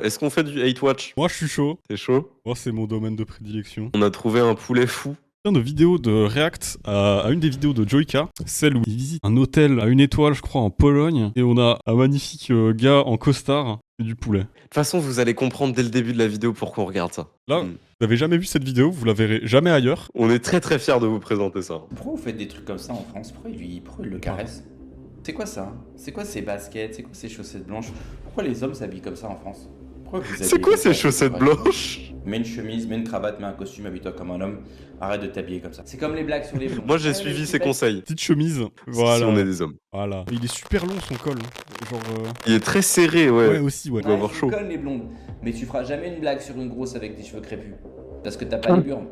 Est-ce qu'on fait du hate watch? Moi, je suis chaud. T'es chaud? Moi, c'est mon domaine de prédilection. On a trouvé un poulet fou. De vidéos de React à une des vidéos de Joyka, celle où il visite un hôtel à 1 étoile, je crois, en Pologne, et on a un magnifique gars en costard et du poulet. De toute façon, vous allez comprendre dès le début de la vidéo pourquoi on regarde ça. Là, vous n'avez jamais vu cette vidéo, vous la verrez jamais ailleurs. On est très très fiers de vous présenter ça. Pourquoi vous faites des trucs comme ça en France? Pourquoi il le caresse? C'est quoi ça? C'est quoi ces baskets? C'est quoi ces chaussettes blanches? Pourquoi les hommes s'habillent comme ça en France? C'est quoi ces chaussettes blanches? Mets une chemise, mets une cravate, mets un costume, habille-toi comme un homme. Arrête de t'habiller comme ça. C'est comme les blagues sur les blonds. Moi j'ai suivi ses conseils. Petite chemise, Voilà. Si voilà. on est des hommes. Voilà. Il est super long son col. Genre. Il est très serré, ouais. Ouais, aussi, ouais. Il doit avoir chaud. Colle les blondes. Mais tu feras jamais une blague sur une grosse avec des cheveux crépus. Parce que t'as pas les burnes.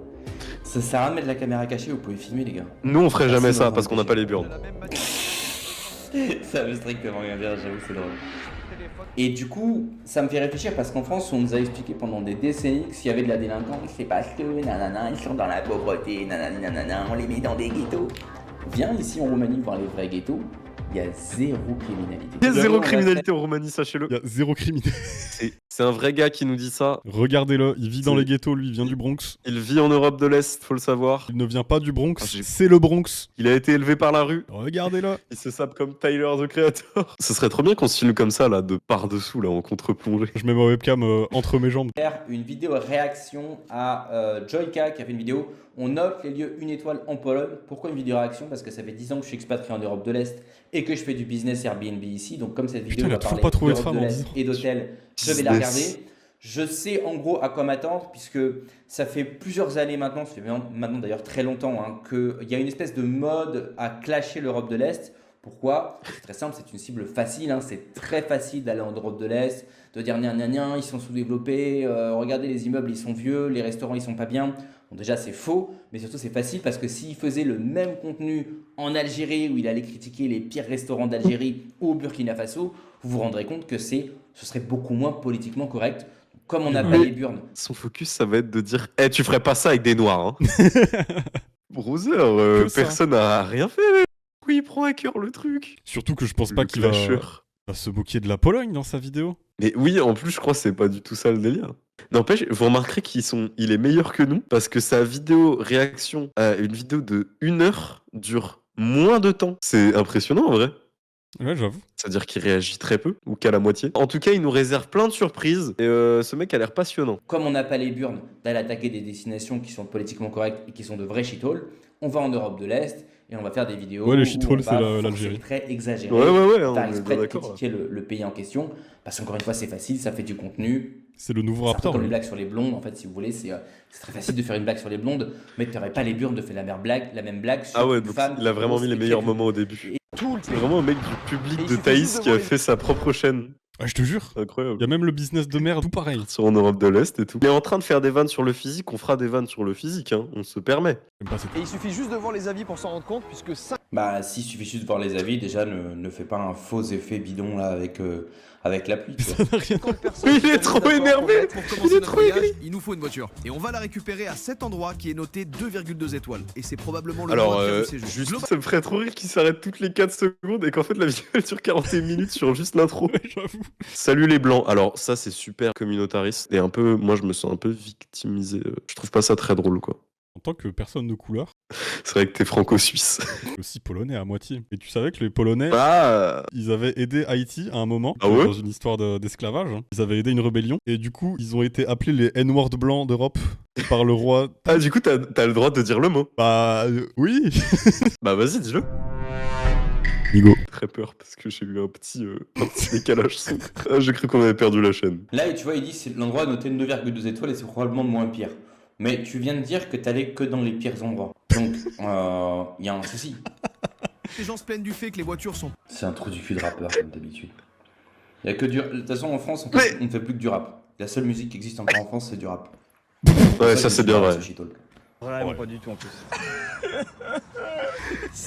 Ça sert à rien de mettre la caméra cachée, vous pouvez filmer les gars. Nous on ferait jamais ça parce qu'on n'a pas les burnes. Ça veut strictement rien dire, j'avoue, c'est drôle. Et du coup, ça me fait réfléchir parce qu'en France, on nous a expliqué pendant des décennies que s'il y avait de la délinquance, c'est parce que nanana, ils sont dans la pauvreté, nanana, on les met dans des ghettos. Viens ici en Roumanie voir les vrais ghettos, il y a zéro criminalité. Il y a zéro criminalité en Roumanie, sachez-le. Il y a zéro criminalité. C'est un vrai gars qui nous dit ça. Regardez-le, il vit dans les ghettos, lui, il vient du Bronx. Il vit en Europe de l'Est, faut le savoir. Il ne vient pas du Bronx, c'est le Bronx. Il a été élevé par la rue. Regardez-le. Il se sape comme Tyler, the Creator. Ce serait trop bien qu'on se filme comme ça, là, de par-dessous, là, en contre-plongée. Je mets ma webcam entre mes jambes. Faire une vidéo réaction à Joyka qui a fait une vidéo. On note les lieux 1 étoile en Pologne. Pourquoi une vidéo réaction? Parce que ça fait 10 ans que je suis expatrié en Europe de l'Est et que je fais du business Airbnb ici. Donc comme cette vidéo va parler d'Europe de l'Est et d'hôtel, je vais la regarder. Je sais en gros à quoi m'attendre puisque ça fait plusieurs années maintenant, ça fait maintenant d'ailleurs très longtemps, hein, qu'il y a une espèce de mode à clasher l'Europe de l'Est. Pourquoi? C'est très simple, c'est une cible facile, hein, c'est très facile d'aller en Europe de l'Est, de dire gna, ils sont sous-développés, regardez les immeubles ils sont vieux, les restaurants ils sont pas bien. Bon, déjà c'est faux, mais surtout c'est facile parce que s'il faisait le même contenu en Algérie où il allait critiquer les pires restaurants d'Algérie ou au Burkina Faso, vous vous rendrez compte que ce serait beaucoup moins politiquement correct. Comme on n'a pas les burnes. Son focus, ça va être de dire « Eh, tu ferais pas ça avec des noirs, hein !» Browser, personne n'a rien fait. Oui, il prend à cœur le truc. Surtout que je pense pas qu'il va se moquer de la Pologne dans sa vidéo. Mais oui, en plus, je crois que c'est pas du tout ça le délire. N'empêche, vous remarquerez qu'il est meilleur que nous parce que sa vidéo réaction à une vidéo de 1 heure dure moins de temps. C'est impressionnant en vrai. Ouais, j'avoue. C'est-à-dire qu'il réagit très peu, ou qu'à la moitié. En tout cas, il nous réserve plein de surprises, et ce mec a l'air passionnant. Comme on n'a pas les burnes d'aller attaquer des destinations qui sont politiquement correctes et qui sont de vrais shitholes, on va en Europe de l'Est et on va faire des vidéos. Ouais, les shitholes, c'est l'Algérie. Très exagéré. Ouais, Faire exprès de critiquer le pays en question, parce qu'encore une fois, c'est facile, ça fait du contenu. C'est le nouveau Raptor. Comme les blagues sur les blondes, en fait, si vous voulez, c'est très facile de faire une blague sur les blondes, mais tu n'aurais pas les burnes de faire la même blague sur une femme. Il a vraiment mis les meilleurs moments au début. C'est vraiment un mec du public de Thaïs qui a fait sa propre chaîne. Ah, je te jure. Incroyable. Il y a même le business de merde, tout pareil. Sur en Europe de l'Est et tout. Il est en train de faire des vannes sur le physique, on fera des vannes sur le physique, hein. On se permet. Et il suffit juste de voir les avis pour s'en rendre compte, puisque ça... Bah, s'il suffit juste de voir les avis, déjà, ne fais pas un faux effet bidon là avec la pluie. Ça n'a rien à voir. Il est trop énervé. Il est trop aigri. Il nous faut une voiture. Et on va la récupérer à cet endroit qui est noté 2,2 étoiles. Et c'est probablement le Alors, moins pire du séjour. juste, ça me ferait trop rire qu'il s'arrête toutes les 4 secondes et qu'en fait la vidéo elle dure 41 minutes sur juste l'intro. Ouais, j'avoue. Salut les blancs. Alors, ça c'est super communautariste et un peu, moi je me sens un peu victimisé. Je trouve pas ça très drôle quoi. En tant que personne de couleur, c'est vrai que t'es franco-suisse. aussi polonais à moitié. Et tu savais que les Polonais, ils avaient aidé Haïti à un moment, dans une histoire d'esclavage. Hein. Ils avaient aidé une rébellion. Et du coup, ils ont été appelés les N-word blancs d'Europe par le roi. Ah, du coup, t'as le droit de dire le mot. Bah, oui. Bah, vas-y, dis-le. Nigo. Très peur parce que j'ai eu un petit décalage son. Ah, j'ai cru qu'on avait perdu la chaîne. Là, tu vois, il dit c'est l'endroit noté 9,2 étoiles et c'est probablement le moins pire. Mais tu viens de dire que t'allais que dans les pires endroits. Donc, il y a un souci. Les gens se plaignent du fait que les voitures sont... C'est un trou du cul de rappeur, comme d'habitude. Il y a que du... De toute façon, en France, on ne fait plus que du rap. La seule musique qui existe encore en France, c'est du rap. Ouais, ça c'est bien vrai. Vraiment pas du tout en plus.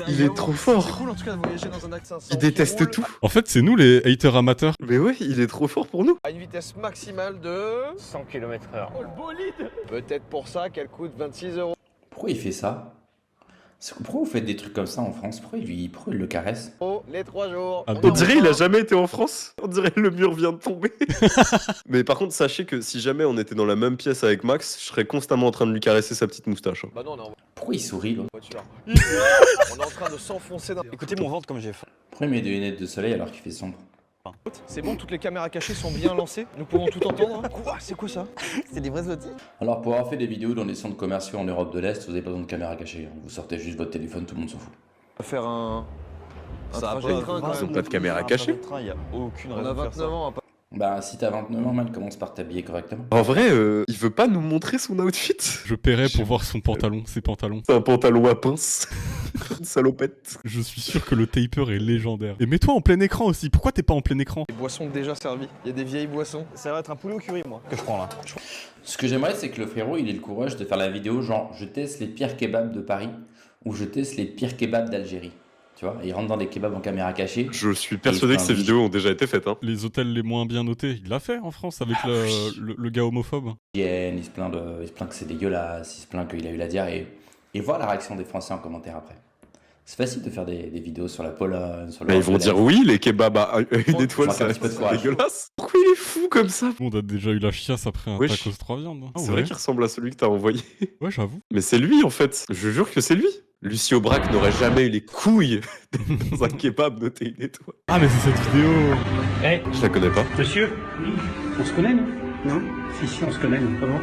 Il est trop fort. C'est cool en tout cas de voyager dans un axe 500. Il déteste tout. En fait, c'est nous les haters amateurs. Mais ouais, il est trop fort pour nous. À une vitesse maximale de... 100 km/h. Oh le bolide. Peut-être pour ça qu'elle coûte 26 €. Pourquoi il fait ça? Pourquoi vous faites des trucs comme ça en France? Pourquoi il le caresse? Oh, les 3 jours. Ah, On dirait il a jamais été en France. On dirait le mur vient de tomber. Mais par contre, sachez que si jamais on était dans la même pièce avec Max, je serais constamment en train de lui caresser sa petite moustache. Bah non, on est en Pourquoi il sourit, là? voiture. On est en train de s'enfoncer dans... Écoutez mon ventre comme j'ai faim. Pourquoi il met des lunettes de soleil alors qu'il fait sombre? C'est bon, toutes les caméras cachées sont bien lancées. Nous pouvons tout entendre. Quoi? C'est quoi ça? C'est des vrais outils? Alors, pour avoir fait des vidéos dans des centres commerciaux en Europe de l'Est, vous avez pas besoin de caméra cachée. Vous sortez juste votre téléphone, tout le monde s'en fout. On va faire un trajet de train quand Ils ont même. pas de caméra cachée. Il y a aucune On raison a de faire 29 ça. ans. Bah, si t'as 29 ans, man, commence par t'habiller correctement. En vrai, il veut pas nous montrer son outfit. Je paierais pour voir son pantalon, ses pantalons. C'est un pantalon à pince. Une salopette. Je suis sûr que le taper est légendaire. Et mets-toi en plein écran aussi. Pourquoi t'es pas en plein écran? Les boissons déjà servies. Il y a des vieilles boissons. Ça va être un poulet au curry, moi, que je prends là. Ce que j'aimerais, c'est que le frérot, il ait le courage de faire la vidéo genre je teste les pires kebabs de Paris ou je teste les pires kebabs d'Algérie. Tu vois, et il rentre dans des kebabs en caméra cachée. Je suis persuadé que ces vidéos ont déjà été faites. Hein. Les hôtels les moins bien notés, il l'a fait en France avec le gars homophobe. Il se plaint que c'est dégueulasse, il se plaint qu'il a eu la diarrhée. Et voir la réaction des Français en commentaire après. C'est facile de faire des vidéos sur la Pologne, sur le... Mais ils vont dire oui, les kebabs à une étoile, Faut faire un c'est petit peu de courage. dégueulasse. Pourquoi il est fou comme ça? On a déjà eu la chiasse après un Wesh. tacos 3 viandes. Ah C'est ouais. vrai qu'il ressemble à celui que t'as envoyé. Ouais, j'avoue. Mais c'est lui en fait. Je jure que c'est lui. Lucie Aubrac n'aurait jamais eu les couilles d'être dans un kebab noté une étoile. Ah, mais c'est cette vidéo. Je la connais pas. Monsieur, on se connaît, nous? Non. Si, on se connaît, nous. Comment?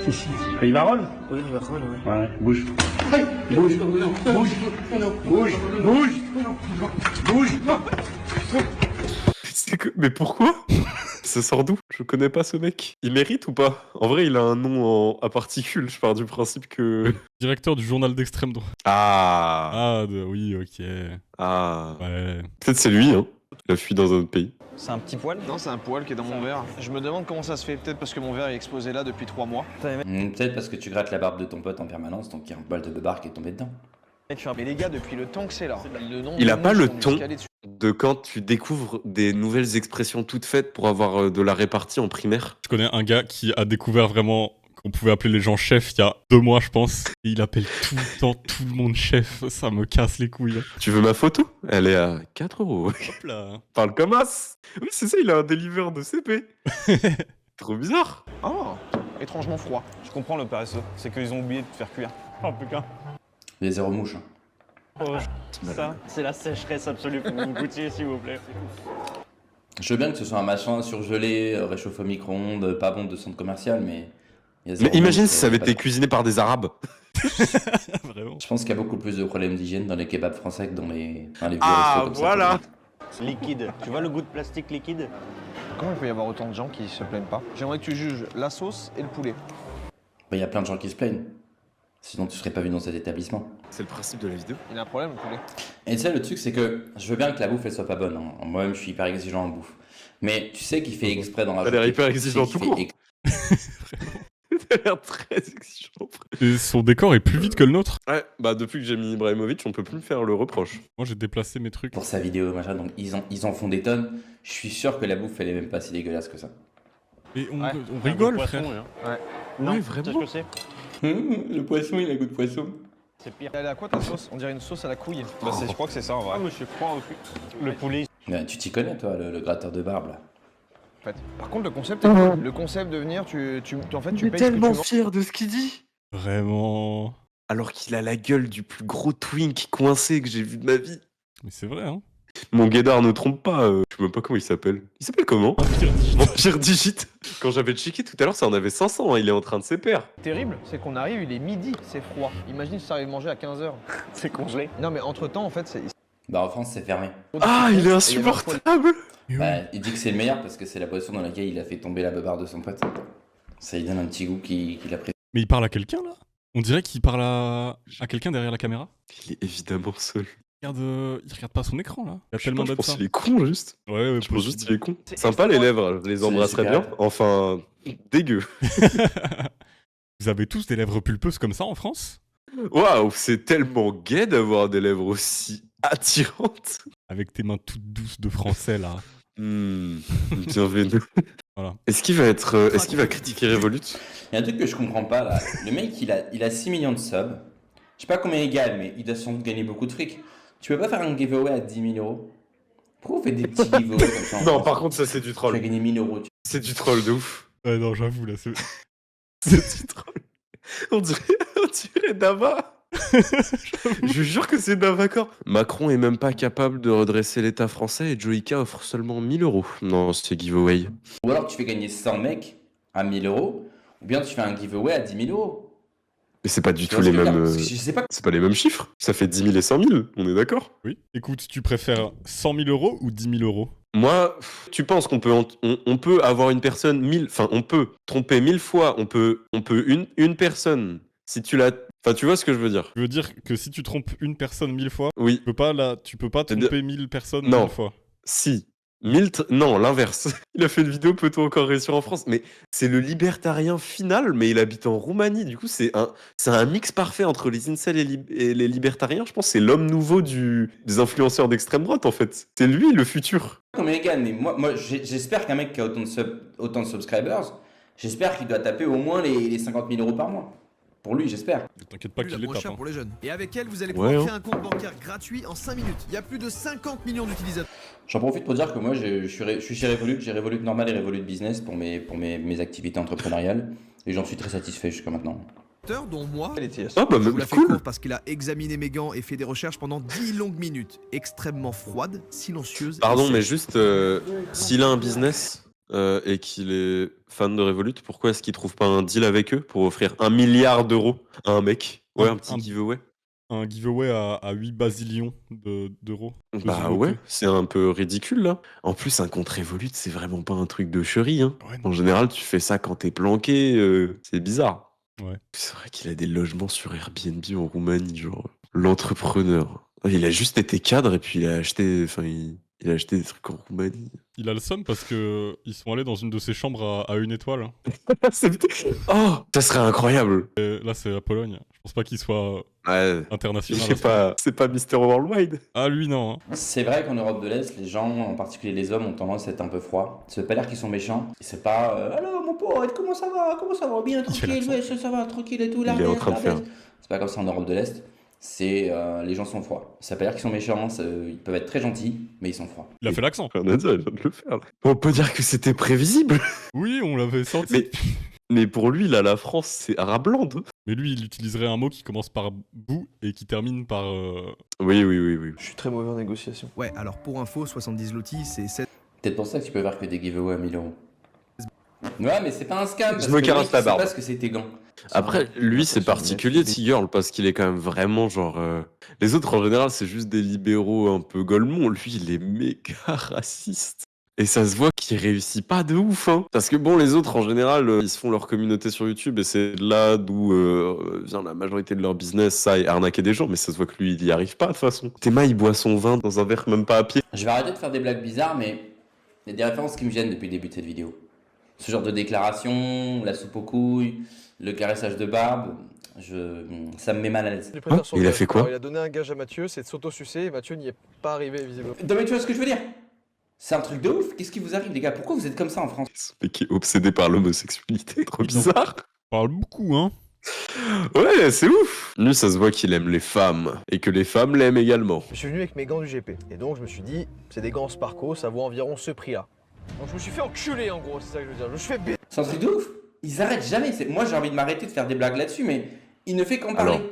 Si. Il va roll? Oui, il va roll, oui. Ouais, bouge. Bouge. Mais pourquoi? Ça sort d'où? Je connais pas ce mec. Il mérite ou pas? En vrai, il a un nom à particules. Je pars du principe que... Directeur du journal d'extrême droite. Ah. Ah, oui, ok. Ah. Ouais. Peut-être c'est lui, hein. Il a fui dans un autre pays. C'est un petit poil? Non, c'est un poil qui est dans mon verre. Je me demande comment ça se fait. Peut-être parce que mon verre est exposé là depuis 3 mois. Peut-être parce que tu grattes la barbe de ton pote en permanence, donc il y a un bol de beurre qui est tombé dedans. Mais les gars, depuis le temps que c'est là, le nombre Il a de pas mouches le qu'on lui ton calait dessus. de quand tu découvres des nouvelles expressions toutes faites pour avoir de la répartie en primaire. Je connais un gars qui a découvert vraiment qu'on pouvait appeler les gens chefs il y a 2 mois, je pense. Et il appelle tout le temps tout le monde chef. Ça me casse les couilles. Tu veux ma photo? Elle est à 4 €. Hop là. Parle comme as. Oui, c'est ça, il a un deliver de CP. Trop bizarre. Oh, étrangement froid. Je comprends le paresseux. C'est qu'ils ont oublié de faire cuire. Oh putain. Il y a zéro mouche. Hein. Oh, ça, c'est la sécheresse absolue. Faut que vous me goûtiez, s'il vous plaît. Je veux bien que ce soit un machin surgelé, réchauffé au micro-ondes, pas bon de centre commercial, mais... il y a Mais zéro imagine mouche, si ça avait pas été de- cuisiné par des Arabes. Vraiment. Je pense qu'il y a beaucoup plus de problèmes d'hygiène dans les kebabs français que dans les vieux Ah, restos comme ça. voilà. Liquide. Tu vois le goût de plastique liquide? Comment il peut y avoir autant de gens qui se plaignent pas? J'aimerais que tu juges la sauce et le poulet. Bah, il y a plein de gens qui se plaignent. Sinon, tu serais pas vu dans cet établissement. C'est le principe de la vidéo. Il y a un problème, le poulet. Et tu sais, le truc, c'est que je veux bien que la bouffe, elle soit pas bonne. Hein. Moi-même, je suis hyper exigeant en bouffe. Mais tu sais qu'il fait exprès dans la T'as l'air bouffe. hyper Tu sais exigeant qu'il tout fait court. T'as l'air très exigeant. Et son décor est plus vite que le nôtre. Ouais, bah depuis que j'ai mis Ibrahimovic, on peut plus me faire le reproche. Moi, j'ai déplacé mes trucs. pour sa vidéo, machin. Donc, ils en font des tonnes. Je suis sûr que la bouffe, elle est même pas si dégueulasse que ça. Et on, Ouais. on rigole, frère. Non, Ouais, tu sais vraiment. ce que c'est? Le poisson, il a goût de poisson. C'est pire. Elle est à quoi ta sauce? On dirait une sauce à la couille. Bah, je crois que c'est ça en vrai. Ah, mais je suis froid au cul. Le poulet. Ouais, tu t'y connais, toi, le gratteur de barbe, là. En fait. Par contre, le concept est cool. Le concept de venir, en fait, tu payes ce que tu manges. fier de ce qu'il dit. Vraiment. Alors qu'il a la gueule du plus gros twink coincé que j'ai vu de ma vie. Mais c'est vrai, hein. Mon guédard ne trompe pas, je sais même pas comment il s'appelle. Il s'appelle comment? Empire Digit. Quand j'avais checké tout à l'heure, ça en avait 500, hein, il est en train de s'épère. Terrible, c'est qu'on arrive, il est midi, c'est froid. Imagine si ça arrive manger à 15h. C'est congelé. Non, mais entre-temps, en fait, c'est... Bah, en France, c'est fermé. Ah, il est Et il y avait un insupportable. Bah, il dit que c'est le meilleur parce que c'est la boisson dans laquelle il a fait tomber la beubare de son pote. Ça lui donne un petit goût qu'il apprécie. Mais il parle à quelqu'un, là? On dirait qu'il parle à quelqu'un derrière la caméra. Il est évidemment seul. Il regarde pas son écran, là. Il y a Je sais tellement pas, je de pense ça. qu'il est con, juste. Ouais, Je pense juste qu'il est con. C'est Sympa les extra- lèvres, je les embrasserais super. bien. Enfin, dégueu. Vous avez tous des lèvres pulpeuses comme ça en France? Waouh, c'est tellement gay d'avoir des lèvres aussi attirantes. Avec tes mains toutes douces de français, là. Bienvenue. Voilà. Est-ce qu'il va critiquer Revolut? Il y a un truc que je comprends pas là. Le mec, il a 6 millions de subs. Je sais pas combien il gagne, mais il doit sans doute gagner beaucoup de fric. Tu peux pas faire un giveaway à 10 000 euros? Pourquoi on fait des petits giveaways comme ça? Non, par contre, ça, c'est du Tu troll. vas gagner 1000 euros. C'est du troll de ouf. Ouais, non, j'avoue, là, c'est... C'est du troll. On dirait Dava. Je jure que c'est Davacor. Macron est même pas capable de redresser l'État français et Joyka offre seulement 1000 euros. Non, c'est giveaway. Ou alors tu fais gagner 100 mecs à 1000 euros, ou bien tu fais un giveaway à 10 000 euros. Mais c'est pas du Tu tout vois ce les que je veux mêmes. dire? Parce que je sais pas. C'est pas les mêmes chiffres. Ça fait 10 000 et 100 000, on est d'accord? Oui. Écoute, tu préfères 100 000 euros ou 10 000 euros? Moi, tu penses qu'on peut, on peut avoir une personne 1000, enfin, on peut tromper 1000 fois, on peut une personne, si tu la, enfin, tu vois ce que je veux dire? Je veux dire que si tu trompes une personne 1000 fois, Oui. tu peux pas tromper 1000 personnes Non. 1000 fois. Si. Non, l'inverse. Il a fait une vidéo, peut-on encore réussir en France? Mais c'est le libertarien final, mais il habite en Roumanie. Du coup, c'est un mix parfait entre les incels et les libertariens. Je pense que c'est l'homme nouveau des influenceurs d'extrême droite, en fait. C'est lui, le futur. Combien il gagne, mais moi j'espère qu'un mec qui a autant de subscribers, j'espère qu'il doit taper au moins les 50 000 euros par mois. Pour lui, j'espère. T'inquiète pas Plus qu'il la les moins tape. chère Hein. pour les jeunes. Et avec elle, vous allez Ouais, pouvoir hein. créer un compte bancaire gratuit en 5 minutes. Il y a plus de 50 millions d'utilisateurs. J'en profite pour dire que moi je suis chez Revolut, j'ai Revolut Normal et Revolut Business pour mes activités entrepreneuriales et j'en suis très satisfait jusqu'à maintenant. Dont moi, Ah, bah, je vous la fais cool. court parce qu'il a examiné mes gants et fait des recherches pendant 10 longues minutes. Extrêmement froide, silencieuse. Pardon, et mais sèche. juste, s'il a un business et qu'il est fan de Revolut, pourquoi est-ce qu'il trouve pas un deal avec eux pour offrir 1 milliard d'euros à un mec? Ouais, un petit giveaway. Un giveaway à 8 basilions d'euros. Bah ouais, c'est un peu ridicule là. En plus, un compte Revolut, c'est vraiment pas un truc de chérie. Hein. Ouais, non. En général, tu fais ça quand t'es planqué, c'est bizarre. Ouais. C'est vrai qu'il a des logements sur Airbnb en Roumanie, genre l'entrepreneur. Il a juste été cadre et puis il a acheté des trucs en Roumanie. Il a le seum parce que ils sont allés dans une de ses chambres à 1 étoile. Oh, ça serait incroyable. Et là, c'est la Pologne. Je pense pas qu'il soit Ouais. international. Je sais pas, c'est pas Mister Worldwide. Ah, lui, non. Hein. C'est vrai qu'en Europe de l'Est, les gens, en particulier les hommes, ont tendance à être un peu froids. Ça veut pas dire qu'ils sont méchants. C'est pas alors mon pote, comment ça va? Bien, tranquille, ouais, ça va, tranquille et tout. Il est en train de faire. C'est pas comme ça en Europe de l'Est. C'est les gens sont froids. Ça veut pas dire qu'ils sont méchants, ils peuvent être très gentils, mais ils sont froids. Il a fait l'accent. Rien à dire, il vient de le faire. Là. On peut dire que c'était prévisible. Oui, on l'avait senti. Mais pour lui, là, la France, c'est arabe-land. Mais lui, il utiliserait un mot qui commence par bout et qui termine par. Oui. Je suis très mauvais en négociation. Ouais, alors pour info, 70 lotis, c'est 7. Peut-être pour ça que tu peux faire que des giveaways à 1000 euros. Ouais, mais c'est pas un scam. Je me caresse la barbe. Parce que c'est tes gants. Après, lui, c'est particulier, T-Girl, parce qu'il est quand même vraiment genre. Les autres, en général, c'est juste des libéraux un peu golemons. Lui, il est méga raciste. Et ça se voit qu'il réussit pas de ouf, hein. Parce que bon, les autres, en général, ils se font leur communauté sur YouTube et c'est là d'où vient la majorité de leur business, ça, et arnaquer des gens. Mais ça se voit que lui, il y arrive pas, de toute façon. Théma, il boit son vin dans un verre même pas à pied. Je vais arrêter de faire des blagues bizarres, mais il y a des références qui me gênent depuis le début de cette vidéo. Ce genre de déclaration, la soupe aux couilles, le caressage de barbe, ça me met mal à l'aise. Il a fait quoi? Il a donné un gage à Mathieu, c'est de s'auto-sucer et Mathieu n'y est pas arrivé visiblement. Non mais tu vois ce que je veux dire? C'est un truc de ouf. Qu'est-ce qui vous arrive les gars? Pourquoi vous êtes comme ça en France? Ce mec qui est obsédé par l'homosexualité, trop bizarre. On parle beaucoup, hein. Ouais, c'est ouf. Lui, ça se voit qu'il aime les femmes et que les femmes l'aiment également. Je suis venu avec mes gants du GP et donc je me suis dit, c'est des gants Sparco, ça vaut environ ce prix-là. Donc je me suis fait enculer en gros, c'est ça que je veux dire. Je me suis fait baiser. C'est un truc de ouf. Ils arrêtent jamais. Moi j'ai envie de m'arrêter de faire des blagues là-dessus, mais il ne fait qu'en parler. Alors,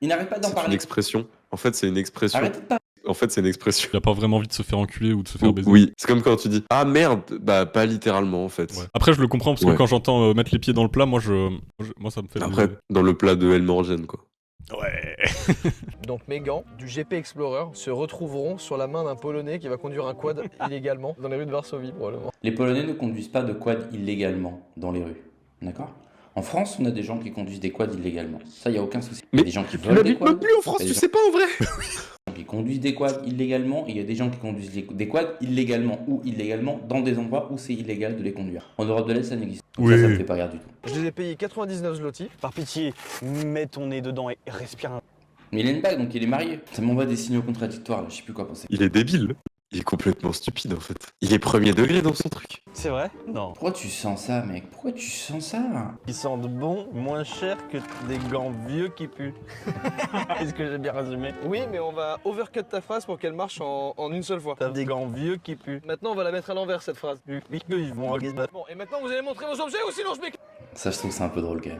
Il n'arrête pas d'en C'est une parler. expression. En fait, c'est une expression. Arrêtez de pas. En fait, c'est une expression. Il a pas vraiment envie de se faire enculer ou de se faire baiser. Oui, c'est comme quand tu dis ah merde, bah pas littéralement en fait. Ouais. Après, je le comprends parce que Ouais. quand j'entends mettre les pieds dans le plat, moi, ça me fait. Après, dans le plat de El Morgen, quoi. Ouais. Donc mes gants du GP Explorer se retrouveront sur la main d'un Polonais qui va conduire un quad illégalement dans les rues de Varsovie probablement. Les Polonais ne conduisent pas de quad illégalement dans les rues. D'accord? En France, on a des gens qui conduisent des quads illégalement. Ça, il n'y a aucun souci. Il y Mais a des gens qui Tu volent des n'habites quads. même plus en France, Il y a tu des sais pas en vrai. gens qui conduisent des quads illégalement et il y a des gens qui conduisent des quads illégalement ou illégalement dans des endroits où c'est illégal de les conduire. En Europe de l'Est, ça n'existe pas. Oui. Ça me fait pas rire du tout. Je les ai payés 99 zloty. Par pitié, mets ton nez dedans et respire un. Mais il a une bague, donc il est marié. Ça m'envoie des signaux contradictoires, là. Je sais plus quoi penser. Il est débile. Il est complètement stupide en fait. Il est premier degré dans son truc. C'est vrai? Non. Pourquoi tu sens ça, mec? Pourquoi tu sens ça? Ils sentent bon, moins cher que des gants vieux qui puent. Est-ce que j'ai bien résumé? Oui, mais on va overcut ta phrase pour qu'elle marche en une seule fois. T'as des gants vieux qui puent. Maintenant, on va la mettre à l'envers, cette phrase. Ils vont en Bon, et maintenant, vous allez montrer vos objets ou sinon je m'éclate Ça, je trouve que c'est un peu drôle quand même.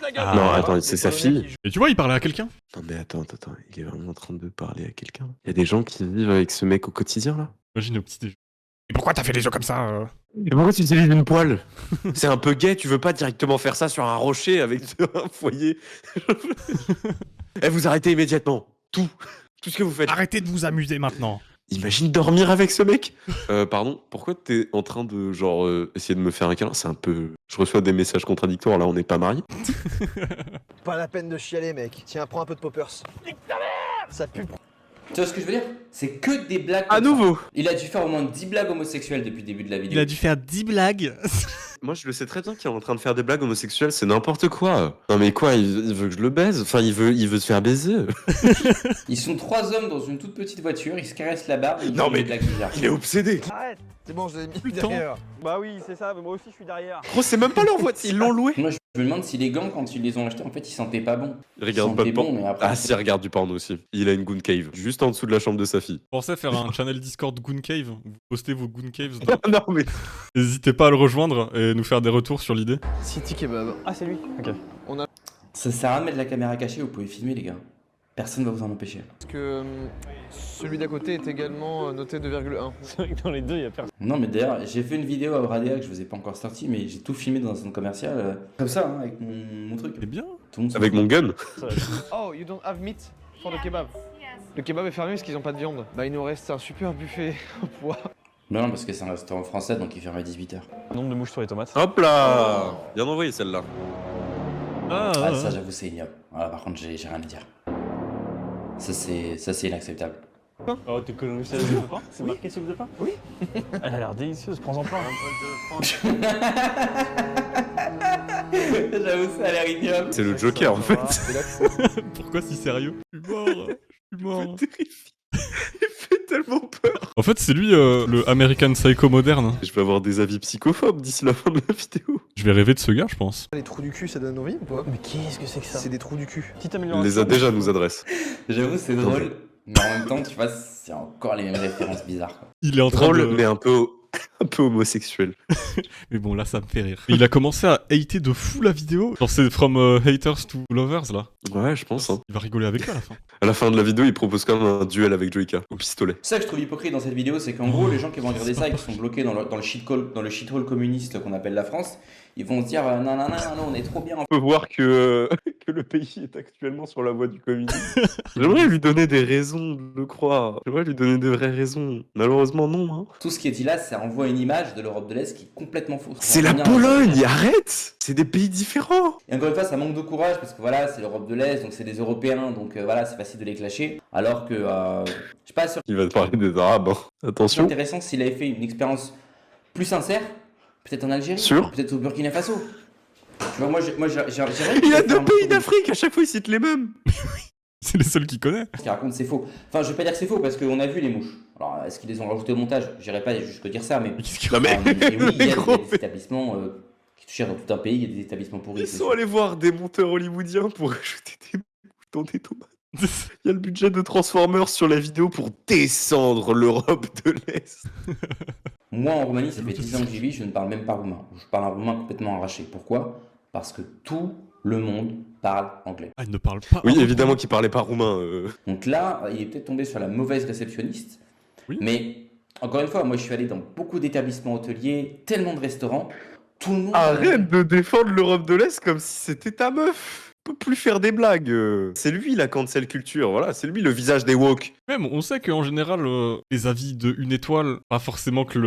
la gueule. Non, attends, c'est sa fille. Et tu vois, il parlait à quelqu'un. Non mais attends, il est vraiment en train de parler à quelqu'un. Il y a des gens qui vivent avec ce mec au quotidien là. Imagine au petit déjeuner. Et pourquoi t'as fait les yeux comme ça Et pourquoi tu utilises une poêle? C'est un peu gay, tu veux pas directement faire ça sur un rocher avec un foyer. Eh, vous arrêtez immédiatement. Tout ce que vous faites. Arrêtez de vous amuser maintenant. Imagine dormir avec ce mec. Pardon, pourquoi t'es en train de genre essayer de me faire un câlin? C'est un peu... Je reçois des messages contradictoires, là on n'est pas mariés. Pas la peine de chialer, mec. Tiens, prends un peu de poppers. Ça pue. Tu vois ce que je veux dire? C'est que des blagues. À comme ça. nouveau. Il a dû faire au moins 10 blagues homosexuelles depuis le début de la vidéo. Il a dû faire 10 blagues. Moi je le sais très bien qu'il est en train de faire des blagues homosexuelles, c'est n'importe quoi. Non mais quoi, il veut que je le baise? Enfin il veut se faire baiser. Ils sont 3 hommes dans une toute petite voiture, ils se caressent la barbe et ils Non, font mais- des blagues bizarres. Il est obsédé. Arrête! C'est bon, je l'ai mis Putain. derrière. Bah oui, c'est ça, mais moi aussi je suis derrière. Gros, c'est même pas leur voiture, ils l'ont loué. Moi, je me demande si les gants, quand ils les ont achetés, en fait, ils sentaient pas bon. Il regarde pas de Ils sentaient porno. bon, mais après. Ah si, il regarde du porno aussi. Il a une goon cave, juste en dessous de la chambre de sa fille. Pensez faire un channel Discord Goon Cave. Vous postez vos Goon Caves. Non mais... N'hésitez pas à le rejoindre et nous faire des retours sur l'idée. City Kebab. Ah, c'est lui? Ok. Ça sert à rien de mettre la caméra cachée, vous pouvez filmer, les gars. Personne va vous en empêcher. Parce que celui d'à côté est également noté 2,1. C'est vrai que dans les deux, il y a personne. Non, mais d'ailleurs, j'ai fait une vidéo à Bradea que je vous ai pas encore sortie, mais j'ai tout filmé dans un centre commercial, comme ça, hein, avec mon truc. C'est bien. Tout le monde s'en Avec fout. mon gun. Oh, you don't have meat for the kebab. Le kebab est fermé parce qu'ils ont pas de viande. Bah, il nous reste un super buffet au poids. Non, parce que c'est un restaurant français, donc il ferme à 18h. Nombre de mouches sur les tomates. Hop là. Bien envoyé celle-là. Ah, ça, j'avoue, c'est ignoble. Voilà, par contre, j'ai rien à dire. Ça, c'est inacceptable. Oh, t'es connu, ça de pain? C'est marqué soupe de pain? Oui. Elle a l'air délicieuse, prends-en plein. J'avoue, ça a l'air ignoble. C'est le Joker en fait. Pourquoi si sérieux? Je suis mort. Je suis mort. Il fait tellement peur. En fait, c'est lui le American Psycho moderne. Je vais avoir des avis psychophobes d'ici la fin de la vidéo. Je vais rêver de ce gars, je pense. Les trous du cul, ça donne envie ou pas? Mais qu'est-ce que c'est que ça? C'est des trous du cul. Petite Il amélioration. les a déjà nous adresse. J'avoue, c'est drôle. Mais en même temps, tu vois, c'est encore les mêmes références bizarres, quoi. Il est en train Drôle, de... mais un peu homosexuel. Mais bon, là, ça me fait rire. Il a commencé à hater de fou la vidéo. Genre, c'est from haters to lovers, là. Ouais, je pense. Hein. Il va rigoler avec lui à la fin. À la fin de la vidéo, il propose quand même un duel avec Joyka au pistolet. C'est ça que je trouve hypocrite dans cette vidéo, c'est qu'en gros, les gens qui vont regarder ça et qui sont bloqués dans le shithole communiste qu'on appelle la France, ils vont se dire non, non, non, non, on est trop bien. On peut voir que le pays est actuellement sur la voie du communisme. J'aimerais lui donner des raisons de le croire. J'aimerais lui donner des vraies raisons. Malheureusement, non. Hein. Tout ce qui est dit là, ça envoie une image de l'Europe de l'Est qui est complètement fausse. C'est la Pologne, arrête! C'est des pays différents. Et encore une fois, ça manque de courage parce que voilà, c'est l'Europe de l'Est, donc c'est des Européens, donc voilà, c'est facile de les clasher. Alors que, je sais pas, sur Il va te parler des Arabes. Hein. c'est Attention. intéressant s'il avait fait une expérience plus sincère, peut-être en Algérie, Sûr. peut-être au Burkina Faso. Tu vois, moi j'ai Il a 2 pays d'Afrique, à chaque fois il cite les mêmes. C'est les seuls qui connaissent. Ce qu'il raconte, c'est faux. Enfin, je vais pas dire que c'est faux parce qu'on a vu les mouches. Alors, est-ce qu'ils les ont rajoutés au montage? J'irai pas jusqu'à dire ça, mais. Mais qu'est-ce qu'il Non mais... Et oui, il y a Gros, des établissements qui touchent dans tout un pays, il y a des établissements pourris. Ils c'est sont sûr. allés voir des monteurs hollywoodiens pour ajouter des mouches dans des tomates. Il y a le budget de Transformers sur la vidéo pour descendre l'Europe de l'Est. Moi, en Roumanie, ça fait 10 ans que j'y vis, je ne parle même pas roumain. Je parle un roumain complètement arraché. Pourquoi? Parce que tout le monde parle anglais. Ah, il ne parle pas. Oui, évidemment qu'il parlait pas roumain. Donc là, il est peut-être tombé sur la mauvaise réceptionniste. Oui. Mais, encore une fois, moi, je suis allé dans beaucoup d'établissements hôteliers, tellement de restaurants. Tout le monde. Arrête de défendre l'Europe de l'Est comme si c'était ta meuf. On peut plus faire des blagues. C'est lui la cancel culture, voilà, c'est lui le visage des woke. Même, on sait qu'en général, les avis de une étoile, pas forcément que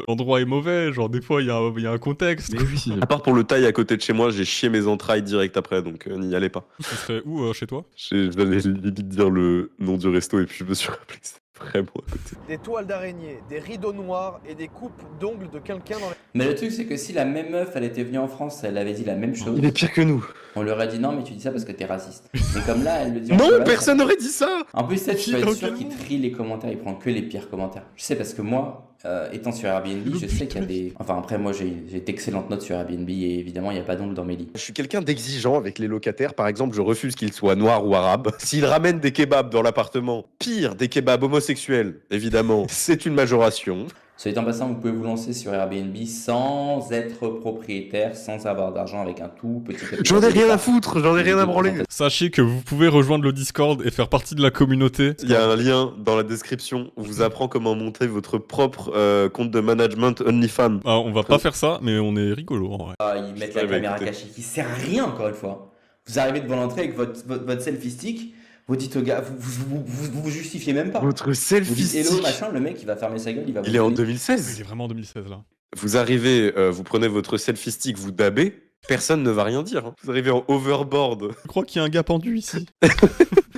l'endroit est mauvais. Genre, des fois, il y a un contexte. À part pour le taille à côté de chez moi, j'ai chié mes entrailles direct après, donc n'y allez pas. Ce serait où chez toi? J'allais limite dire le nom du resto et puis je me suis rappelé que Vraiment à côté. Des toiles d'araignée, des rideaux noirs et des coupes d'ongles de quelqu'un dans les... Mais le truc, c'est que si la même meuf, elle était venue en France, elle avait dit la même chose, Il est pire que nous. on lui aurait dit non, mais tu dis ça parce que t'es raciste. Mais comme là, elle le dit en Non, sauvage, personne n'aurait dit ça. En plus, ça, tu peux Dans être sûr quel qu'il monde trie les commentaires, il prend que les pires commentaires. Je sais parce que moi, étant sur Airbnb, je sais qu'il y a des... Enfin après, moi j'ai d'excellentes notes sur Airbnb et évidemment, il n'y a pas d'ongles dans mes lits. Je suis quelqu'un d'exigeant avec les locataires. Par exemple, je refuse qu'ils soient noirs ou arabes. S'ils ramènent des kebabs dans l'appartement, pire, des kebabs homosexuels, évidemment, c'est une majoration. Soit étant passant, vous pouvez vous lancer sur Airbnb sans être propriétaire, sans avoir d'argent avec un tout petit capital. J'en ai rien à foutre, j'en ai rien à branler. Sachez que vous pouvez rejoindre le Discord et faire partie de la communauté. Il y a un lien dans la description. On vous apprend comment monter votre propre compte de management OnlyFans. Ah, on va pas faire ça, mais on est rigolo en vrai. Ils mettent la Ouais, bah, caméra écoutez. cachée qui sert à rien encore une fois. Vous arrivez devant l'entrée avec votre selfie stick, vous dites au gars, vous justifiez même pas. Votre Vous selfie dites hello stick. machin, le mec il va fermer sa gueule, il va vous Il est en donner- Il 2016. est vraiment en 2016 là. Vous arrivez, vous prenez votre selfie stick, vous dabez. Personne ne va rien dire. Hein. Vous arrivez en overboard. Je crois qu'il y a un gars pendu ici.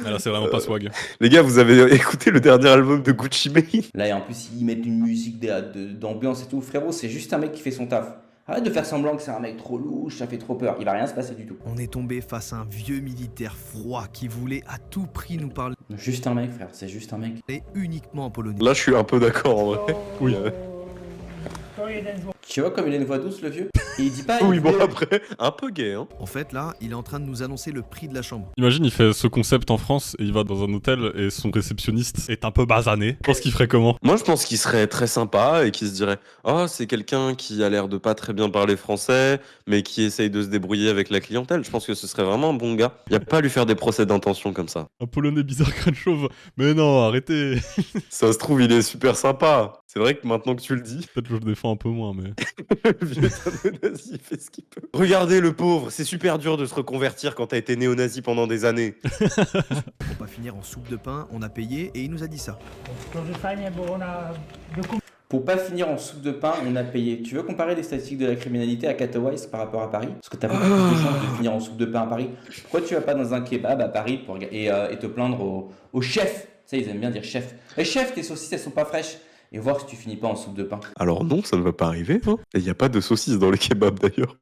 Ah, là, c'est vraiment pas swag. Les gars, vous avez écouté le dernier album de Gucci Mane? Là et en plus ils mettent une musique d'ambiance et tout. Frérot, c'est juste un mec qui fait son taf. Arrête de faire semblant que c'est un mec trop louche, ça fait trop peur. Il va rien se passer du tout. On est tombé face à un vieux militaire froid qui voulait à tout prix nous parler Juste un mec, frère, c'est juste un mec. uniquement en polonais. Là, je suis un peu d'accord en vrai. Oui. Tu vois comme il a une voix douce le vieux. Et il dit pas. Oui, il bon, voulait- après, un peu gay, hein. En fait, là, il est en train de nous annoncer le prix de la chambre. Imagine, il fait ce concept en France et il va dans un hôtel et son réceptionniste est un peu basané. Je pense qu'il ferait comment? Moi, je pense qu'il serait très sympa et qu'il se dirait oh, c'est quelqu'un qui a l'air de pas très bien parler français, mais qui essaye de se débrouiller avec la clientèle. Je pense que ce serait vraiment un bon gars. Il n'y a pas à lui faire des procès d'intention comme ça. Un polonais bizarre crâne chauve. Mais non, arrêtez. Ça se trouve, il est super sympa. C'est vrai que maintenant que tu le dis, Peut-être que je le défends un peu moins, mais. le vieux néo-nazi, il fait ce qu'il peut. Regardez le pauvre, c'est super dur de se reconvertir quand t'as été néo-nazi pendant des années. Pour pas finir en soupe de pain, on a payé et il nous a dit ça. Pour pas finir en soupe de pain, on a payé. Tu veux comparer les statistiques de la criminalité à Katowice par rapport à Paris? Parce que t'as beaucoup plus de chances de finir en soupe de pain à Paris. Pourquoi tu vas pas dans un kebab à Paris et te plaindre au chef? Ça, ils aiment bien dire chef. Et chef, tes saucisses, elles sont pas fraîches. Et voir si tu finis pas en soupe de pain. Alors non, ça ne va pas arriver. Hein. Et il n'y a pas de saucisses dans les kebabs d'ailleurs.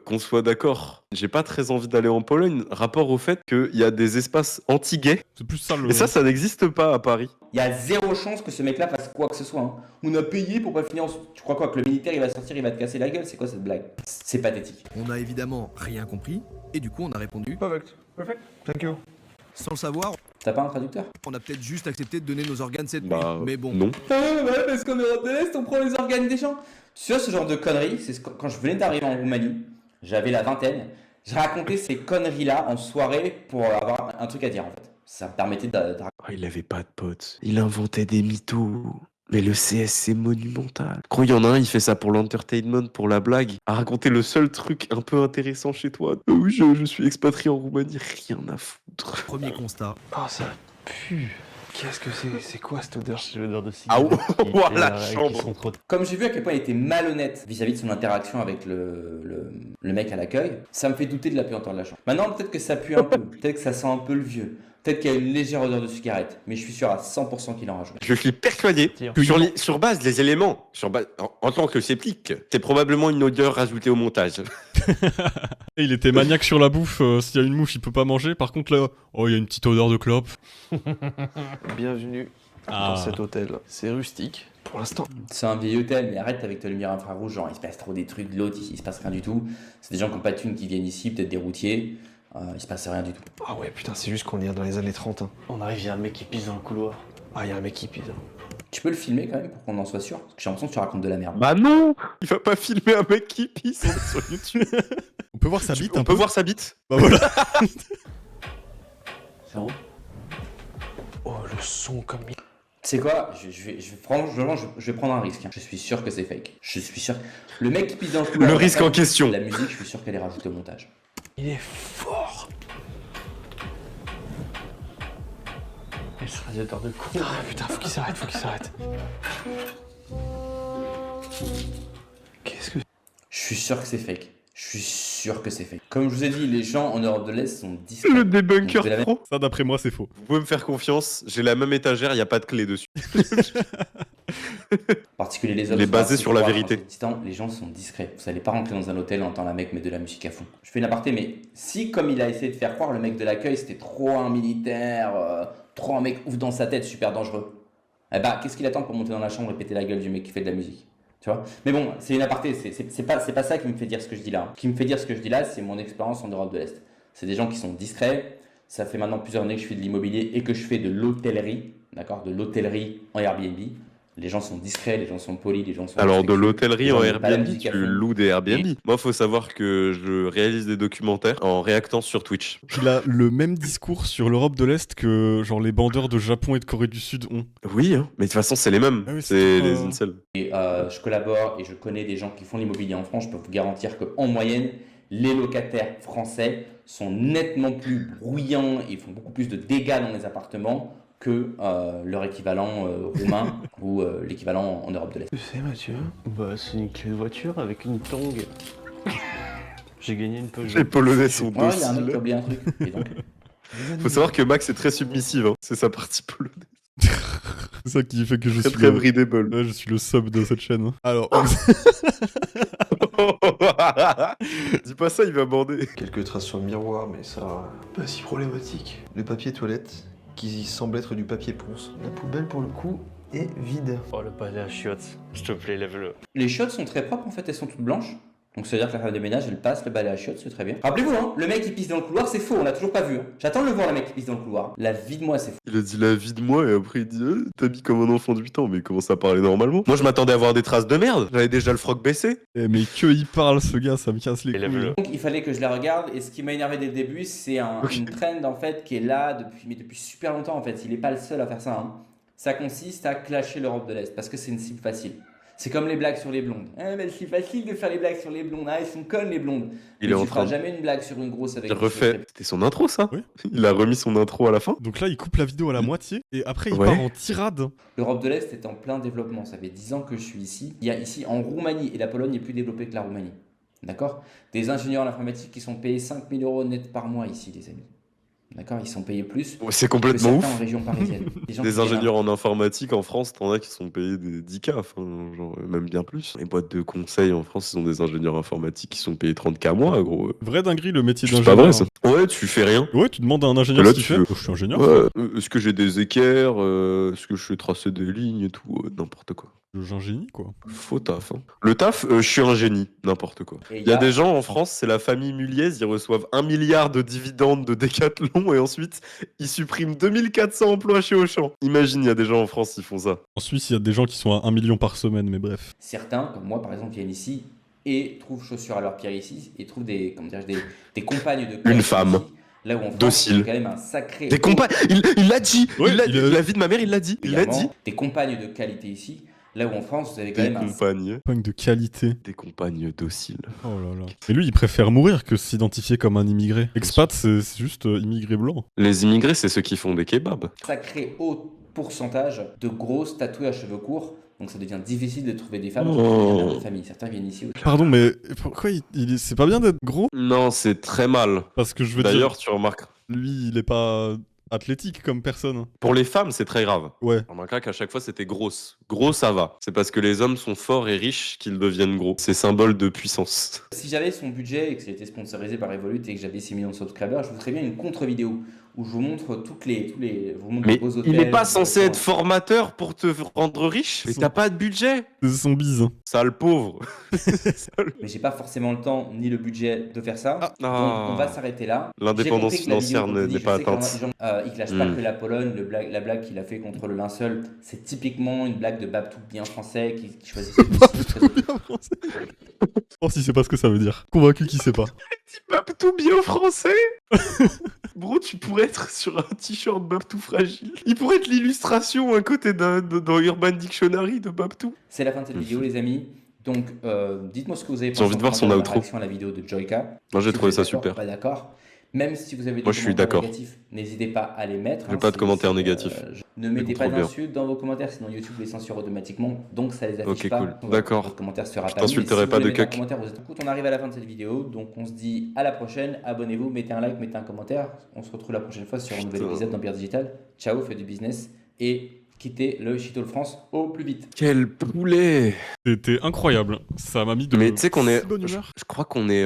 Qu'on soit d'accord, j'ai pas très envie d'aller en Pologne, rapport au fait qu'il y a des espaces anti-gays. C'est plus ça le. Et ça n'existe pas à Paris. Il y a zéro chance que ce mec-là fasse quoi que ce soit. Hein. On a payé pour pas finir en soupe. Tu crois quoi? Que le militaire il va sortir, il va te casser la gueule? C'est quoi cette blague? C'est pathétique. On a évidemment rien compris et du coup, on a répondu. Perfect. Perfect. Thank you. Sans le savoir, T'as pas un traducteur? on a peut-être juste accepté de donner nos organes cette nuit. Bah, Mais bon, non. Ouais, parce qu'en Europe de l'Est, on prend les organes des gens. Tu vois, ce genre de conneries, c'est quand je venais d'arriver en Roumanie, j'avais la vingtaine, je racontais ces conneries-là en soirée pour avoir un truc à dire en fait. Ça me permettait de Oh, il avait pas de potes. Il inventait des mythos. Mais le CS, c'est monumental. Quand il y en a un, il fait ça pour l'entertainment, pour la blague, à raconter le seul truc un peu intéressant chez toi. Oui, je suis expatrié en Roumanie, rien à foutre. premier constat, Oh, ça pue. Qu'est-ce que c'est? C'est quoi cette odeur? C'est l'odeur de Ah cigare. ouais, Et la qui chambre. sont trop- Comme j'ai vu à quel point il était malhonnête vis-à-vis de son interaction avec le mec à l'accueil, ça me fait douter de la puanteur de la chambre. Maintenant, peut-être que ça pue un peu, peut-être que ça sent un peu le vieux, peut-être qu'il y a une légère odeur de cigarette, mais je suis sûr à 100% qu'il en rajoute. Je suis persuadé Tiens. que sur base des éléments, en tant que sceptique, c'est probablement une odeur rajoutée au montage. Et il était maniaque sur la bouffe. S'il y a une mouche, il peut pas manger. Par contre, là, oh, il y a une petite odeur de clope. Bienvenue dans cet hôtel. C'est rustique pour l'instant. C'est un vieil hôtel, mais arrête avec ta lumière infrarouge, genre il se passe trop des trucs de l'autre, il se passe rien du tout. C'est des gens qui n'ont pas de thunes qui viennent ici, peut-être des routiers, il se passe rien du tout. Ah ouais, putain, c'est juste qu'on est dans les années 30. Hein. On arrive, il y a un mec qui pisse dans le couloir. Ah, il y a un mec qui pisse. Tu peux le filmer quand même pour qu'on en soit sûr? Parce que j'ai l'impression que tu racontes de la merde. Bah non, il va pas filmer un mec qui pisse sur YouTube. On peut voir sa bite On un peut peu. voir sa bite. Bah voilà. C'est bon? Oh, le son comme il... Tu sais quoi? Franchement, je vais prendre un risque. Hein. Je suis sûr que c'est fake. Je suis sûr. Le mec qui pisse dans le couloir. Le risque en question. La musique, je suis sûr qu'elle est rajoutée au montage. Il est fort. Et ce radiateur de con. Ah putain, faut qu'il s'arrête, faut qu'il s'arrête. Qu'est-ce que... Je suis sûr que c'est fake. Je suis sûr que c'est fait. Comme je vous ai dit, les gens en Europe de l'Est sont discrets. Le débunker Donc, de la pro. Ça, d'après moi, c'est faux. Vous pouvez me faire confiance, j'ai la même étagère, il n'y a pas de clé dessus. En particulier les hommes. Il est sont basé assez sur la froids, vérité. distant, les gens sont discrets. Vous n'allez pas rentrer dans un hôtel et entendre un mec mettre de la musique à fond. Je fais une aparté, mais si, comme il a essayé de faire croire, le mec de l'accueil, c'était trop un militaire, trop un mec ouf dans sa tête, super dangereux. Eh bah, qu'est-ce qu'il attend pour monter dans la chambre et péter la gueule du mec qui fait de la musique? Tu vois? Mais bon, c'est une aparté, c'est pas ça qui me fait dire ce que je dis là. Ce qui me fait dire ce que je dis là, c'est mon expérience en Europe de l'Est. C'est des gens qui sont discrets. Ça fait maintenant plusieurs années que je fais de l'immobilier et que je fais de l'hôtellerie, d'accord? De l'hôtellerie en Airbnb. Les gens sont discrets, les gens sont polis, les gens sont... Alors, de l'hôtellerie en Airbnb, Airbnb, tu loues des Airbnb. Moi, faut savoir que je réalise des documentaires en réactant sur Twitch. Il a le même discours sur l'Europe de l'Est que genre les bandeurs de Japon et de Corée du Sud ont. Oui, hein, mais de toute façon, c'est les mêmes. Ah oui, c'est tout, les incels. Et je collabore et je connais des gens qui font l'immobilier en France. Je peux vous garantir qu'en moyenne, les locataires français sont nettement plus bruyants et font beaucoup plus de dégâts dans les appartements que leur équivalent roumain ou l'équivalent en Europe de l'Est. Tu sais, Mathieu? Bah, c'est une clé de voiture avec une tongue. J'ai gagné une Peugeot. Les Polonais sont Ouais, il y a un mec qui a dociles. oublié un truc. Et donc, Faut savoir que Max est très submissive, hein. C'est sa partie polonaise. C'est ça qui fait que je Très suis très le... bridable. Ouais, je suis le sub de cette chaîne. Alors, Dis pas ça, il va bander. Quelques traces sur le miroir, mais ça, pas si problématique. Le papier toilette, qui semble être du papier ponce. La poubelle, pour le coup, est vide. Oh, le balai à chiottes. S'il te plaît, lève-le. les chiottes sont très propres en fait, elles sont toutes blanches. Donc ça veut dire que la femme de ménage, elle passe le balai à chiottes, c'est très bien. Rappelez-vous, hein, le mec qui pisse dans le couloir, c'est faux, on l'a toujours pas vu. Hein. J'attends de le voir, le mec qui pisse dans le couloir. La vie de moi, c'est faux. Il a dit la vie de moi et après il dit t'habilles comme un enfant de 8 ans, mais il commence à parler normalement. Moi je m'attendais à voir des traces de merde, j'avais déjà le froc baissé. mais que il parle ce gars, ça me casse les couilles. Lève-le. Donc il fallait que je la regarde et ce qui m'a énervé dès le début, c'est une trend en fait qui est là depuis super longtemps en fait. Il n'est pas le seul à faire ça. Hein. Ça consiste à clasher l'Europe de l'Est parce que c'est une cible facile. C'est comme les blagues sur les blondes. Mais c'est facile de faire les blagues sur les blondes. Ah, ils sont connes les blondes. Il mais est en tu feras train. jamais une blague sur une grosse avec Il des cheveux refait. très- C'était son intro ça. Oui. Il a remis son intro à la fin. Donc là, il coupe la vidéo à la moitié et après il Ouais. part en tirade. L'Europe de l'Est est en plein développement. Ça fait 10 ans que je suis ici. Il y a ici en Roumanie, et la Pologne est plus développée que la Roumanie. D'accord? Des ingénieurs en informatique qui sont payés 5 000 € net par mois ici, les amis. D'accord? Ils sont payés plus Ouais, c'est que complètement certains ouf. en région parisienne. Des gens Des qui gagnent ingénieurs en informatique en France, t'en as qui sont payés des 10K, enfin, genre, même bien plus. Les boîtes de conseil en France, ils ont des ingénieurs informatiques qui sont payés 30K à mois, gros. Vraie dinguerie le métier C'est pas d'ingénieur. vrai ça. Ouais, tu fais rien. Ouais, tu demandes à un ingénieur Là, ce qu'il tu fait. veux- Je suis ingénieur. Ouais, est-ce que j'ai des équerres, est-ce que je sais tracer des lignes et tout, n'importe quoi. J'ai un génie quoi. Faux taf. Hein. Le taf, je suis un génie, n'importe quoi. Et Il y a des gens en France, c'est la famille Muliez, ils reçoivent 1 milliard de dividendes de Décathlon et ensuite ils suppriment 2400 emplois chez Auchan. Imagine, il y a des gens en France qui font ça. En Suisse, il y a des gens qui sont à 1 million par semaine, mais bref. Certains, comme moi par exemple, viennent ici et trouvent chaussures à leurs pieds ici et trouvent des compagnes de qualité femme. ici, là où en France, Docile. il y a quand même un sacré... Des compagnes, il l'a dit, Ouais, il l'a il dit. a- La vie de ma mère, il l'a dit, il l'a également, dit. des compagnes de qualité ici, là où en France, vous avez quand Des même un... compagnes, Punk de qualité. des compagnes dociles. Oh là là. Et lui, il préfère mourir que s'identifier comme un immigré. Expat, c'est juste immigré blanc. Les immigrés, c'est ceux qui font des kebabs. sacré haut pourcentage de grosses tatouées à cheveux courts. Donc ça devient difficile de trouver des femmes Oh. qui viennent de mères de famille. Certains viennent ici aussi. Pardon, mais pourquoi c'est pas bien d'être gros? Non, c'est très mal. Parce que je veux dire, D'ailleurs, tu remarques. lui, il est pas athlétique comme personne. Pour les femmes, c'est très grave. Ouais. On remarquera qu'à chaque fois, c'était grosse. Gros, ça va. C'est parce que les hommes sont forts et riches qu'ils deviennent gros. C'est symbole de puissance. Si j'avais son budget et que c'était sponsorisé par Revolut et que j'avais 6 millions de subscribers, je vous ferais bien une contre-vidéo où je vous montre tous les vous montre Mais les beaux hôtels. il n'est pas censé les être formateur pour te rendre riche. Mais t'as pas de budget. C'est son bise. Sale pauvre. Mais j'ai pas forcément le temps ni le budget de faire ça. Ah. Donc on va s'arrêter là. L'indépendance J'ai compris que la vidéo, financière comme je n'est dis, pas je sais qu'en- atteinte. les gens, il clash pas Mm. que la Pologne, la blague qu'il a fait contre le linceul, c'est typiquement une blague de Babtou bien français qui choisit ses Oh, si c'est pas ce que ça veut dire. Convaincu qu'il sait pas. Babtou bien français. Bro, tu pourrais être sur un t-shirt Babtou fragile. Il pourrait être l'illustration à côté dans Urban Dictionary de Babtou. C'est la fin de cette vidéo, les amis. Donc, dites-moi ce que vous avez J'ai envie de voir son en outro. réaction à la vidéo de Joyka. Moi, j'ai Si trouvé vous êtes ça d'accord, super. Pas d'accord. Même si vous avez des Moi, je suis commentaires d'accord. négatifs, n'hésitez pas à les mettre. J'ai pas de commentaires négatifs. Ne mettez pas trop bien. d'insultes dans vos commentaires, sinon YouTube les censure automatiquement, donc ça les affiche Ok, pas. cool. Donc, D'accord. Votre commentaire sera Je pas mis. t'insulterai Si pas vous de voulez mettre un cuck. commentaire, vous êtes... Écoute, on arrive à la fin de cette vidéo, donc on se dit à la prochaine. Abonnez-vous, mettez un like, mettez un commentaire. On se retrouve la prochaine fois sur un nouvel épisode d'Empire Digital. Ciao, faites du business et quittez le Shittle France au plus vite. Quel poulet! C'était incroyable. Ça m'a mis de Mais tu sais qu'on est. bonne Je humeur. crois qu'on est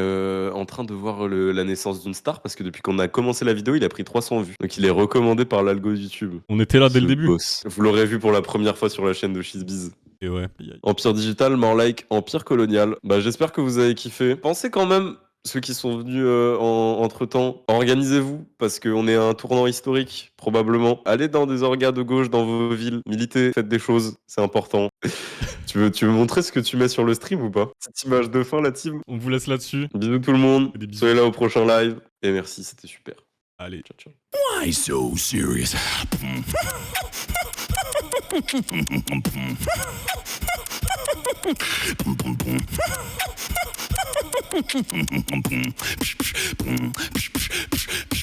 en train de voir la naissance d'une star parce que depuis qu'on a commencé la vidéo, il a pris 300 vues. Donc il est recommandé par l'algo YouTube. On était là dès le Ce début. boss. Vous l'aurez vu pour la première fois sur la chaîne de Shizbiz. Et ouais. Empire Digital, more like Empire Colonial. Bah j'espère que vous avez kiffé. Pensez quand même, ceux qui sont venus entre-temps, organisez-vous parce qu'on est à un tournant historique, probablement. Allez dans des orgas de gauche dans vos villes, militez, faites des choses, c'est important. Tu veux montrer ce que tu mets sur le stream ou pas? Petite image de fin, la team. On vous laisse là-dessus. Bisous tout le monde, Des bisous. soyez là au prochain live, et merci, c'était super. Allez. Ciao, ciao. Why so serious?